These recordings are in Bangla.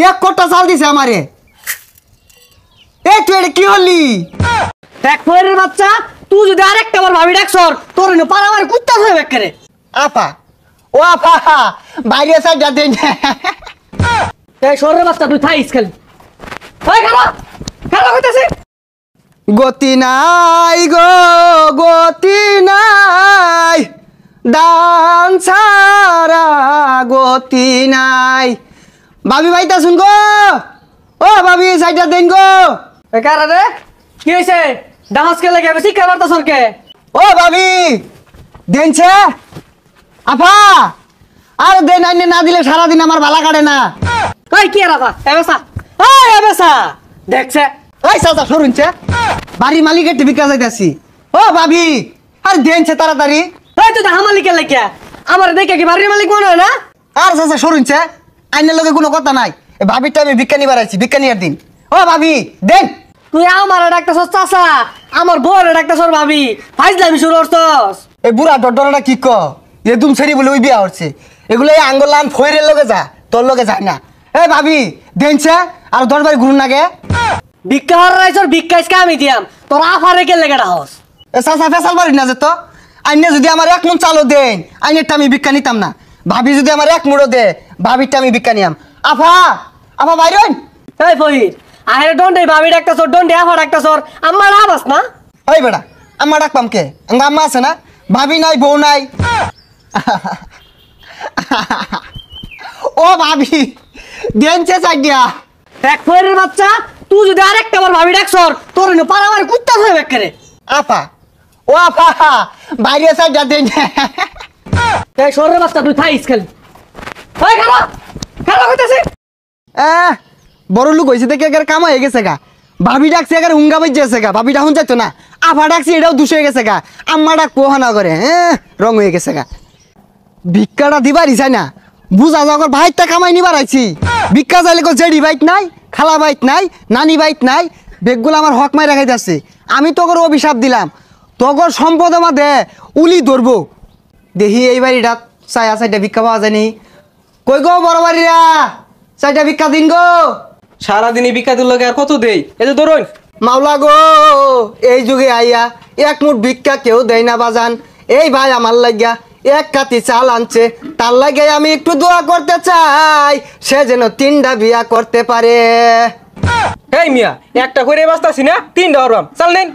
এক কোটা চাল দিছে আমারে। এই তুই এটা কি হলি? দেখ ফয়ের বাচ্চা, তুই যদি আরেকটা বার ভাবি ডাকছর তোর না পারা আমার কুত্তা হয়ে বেকারে। আপা ও আপা বাইরে সাইড যা দেন। এই শহরের বাচ্চা তুই থাইস খালি। ওই খালা খালা কইতাছে গতি নাই গো গতি নাই, দান ছাড়া গতি নাই। ভাবি ভাইতা শুন গো, ও ভাবি সাইডটা দেন গো। এ কারা রে? কি হইছে? ডান্স কে লাগে বেশি কাবার তো সরকে। ও ভাবি দেনছে আপা, আর দেন আইনে না দিলে সারাদিন আমার ভালা কাটে না। কই কি রাফা এবেসা, ওই এবেসা দেখছে। ওই চাচা সরুনছে, বাড়ি মালিকের টিভি কাজ যাইতাছি। ও ভাবি আর দেনছে তাড়াতাড়ি। এই তো দা মালিকের লাগে আমার দেখে কি বাড়ির মালিক মনে হয় না? আর চাচা সরুনছে, আইনের লগে কোনো কথা নাই। ভাবিটা আমি ভিক্ষা নিবার আইছি, ভিক্ষা নিয়ার দিন। ও ভাবি দেন। তুই আমার ডাক্তার চাচা, আমার বউর ডাক্তার ভাবি ফাইজলামি শুরু করছস। এই বুড়া ডডরটা কি ক এ দুম ছেড়ি বলে ওই বিয়া হচ্ছে। এগুলো এই আঙ্গলান ফইরের লগে যা, তোর লগে যায় না। এই ভাবি দেনছে আর 10 বাড়ি ঘুরুন নাগে। ভিক্ষা হর রাইছর ভিক্ষাইস কা আমি দিয়াম, তোর আফারে কে লেগে ডাহস। এ চাচা ফেসাল বাড়ি না যে তো আইনে যদি আমার 1 মণ চালও দেন, আইনেরটা আমি ভিক্ষা নিতাম না। ভাবি যদি আমার 1 মুড়ো দে, ভাবিরটা আমি ভিক্ষা নিয়াম। আফা আফা বাইরন। এই ফহির আরে ডন্ডে ভাবি ডাক্তার ডন্ডে আফা ডাক্তার আমার আবাস না। ওই বেড়া আম্মা ডাকপাম কে? আম্মা আছে না, ভাবি নাই বউ নাই। ও ভাবি দেনছে চাইডিয়া। এক ফয়ের বাচ্চা, তুই যদি আরেকটা বার ভাবি ডাকছর তোর না পারা আমার কুত্তা হয়ে বেকারে। আপা ও আপা বাইরে সাইডটা দেন। এই শহরের বাচ্চা তুই থাইস খালি। ওই খালা খালা কইতাছে বড় লোক হয়েছে দেখে এগার কাম হয়ে গেছে গা। ভাবি ডাকছে এগার হুঙ্গা বাজ যাচ্ছে গা। ভাবি ডাকুন যাইতো না, আফা ডাকছি এটাও দুষ হয়ে গেছে গা। আম্মা ডাক পোহানা করে রং হয়ে গেছে গা। ভিক্ষাটা দিবারই চাই না, বুঝা যাওয়ার ভাইটা কামাই নিবার আইছি। ভিক্ষা চাইলে কো জেডি বাইক নাই, খালা বাইক নাই, নানি বাইক নাই, বেগগুলো আমার হক মাই রাখাই যাচ্ছে। আমি তোর অভিশাপ দিলাম, তোর সম্পদ দে উলি ধরবো। দেখি এই বাড়িটা চাই চাইটা ভিক্ষা পাওয়া যায়নি। কই গো বড় বাড়িরা, চাইটা ভিক্ষা দিন গো। সারাদিনই ভিক্ষা দিল আর কত দেই? এই যে ধরুন মাওলা গো, এই যুগে আইয়া 1 মুঠ ভিক্ষা কেউ দেয় না বাজান। এই ভাই আমার লাগিয়া 1 কাতি চাল আনছে, তার লাগে আমি একটু দোয়া করতে চাই, সে যেন 3টা বিয়া করতে পারে। এই মিয়া একটা করে বাঁচতাছি না, 3টা হরবাম চাল নেন।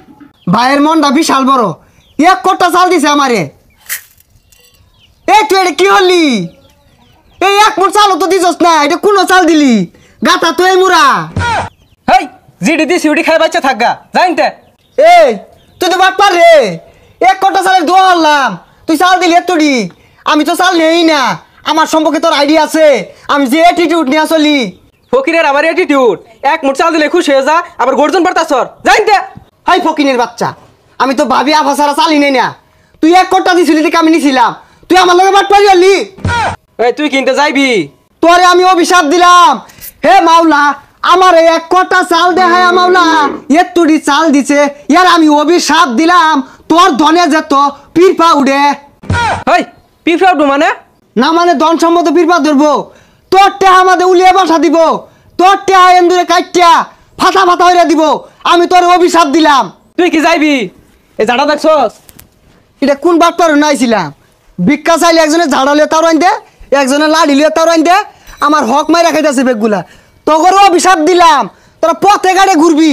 ভাইয়ের মনটা বিশাল বড়, 1 কোটা চাল দিছে আমারে। এই তুই এটা কি হলি? এই 1 মুঠ চালও তো দিছস না, এটা কোন চাল দিলি? গাতা তো এই মুরা। হেই জিডি দি সিউডি খাই বাচ্চা থাকগা জানতে। এই তুই তো বাট পার রে, 1 কোটা চালের দোয়া হলাম, তুই চাল দিলি এতটি। আমি তো চাল নেই না, আমার সম্পর্কে তোর আইডিয়া আছে, আমি যে অ্যাটিটিউড নিয়ে চলি। ফকিরের আবার অ্যাটিটিউড, 1 মুঠ চাল দিলে খুশি হয়ে যা, আবার গর্জন পারতাছর জানতে। হাই ফকিনের বাচ্চা, আমি তো ভাবি আফা ছাড়া চালি নেই না। তুই 1 কোটা দিছিলি দেখে আমি নিছিলাম, তুই আমার লগে বাট পারি হলি। এই তুই কিনতে যাইবি? তোরে আমি অভিশাপ দিলাম, হে মাওলা আমার 1 কোটা চাল দে। হ্যাঁ মাওলা এতটি চাল দিছে, ইয়ার আমি অভিশাপ দিলাম, তোর ধনে যেত পিরপা উড়ে। হেই পিফরাউড মানে না মানে ধন সম্পদ পিরপা ধরবো, তোর টেহা আমাদের উলিয়ে বাসা দিব, তোর টেহা এন্দুরে কাইটিয়া ফাটা ফাটা হইয়া দিব। আমি তোর অভিশাপ দিলাম। তুই কি যাইবি? এই ঝাড়া দেখছস? এটা কোন বাটপার নাইছিলাম? ভিক্ষা চাইলে একজনে ঝাড়া লিয়ে তার আইন দে, একজনে লাড়ি লিয়ে তার আইন দে, আমার হক মাই রাখাইতেছে বেগগুলা। তোর অভিশাপ দিলাম, তোরা পথে গাড়ি ঘুরবি।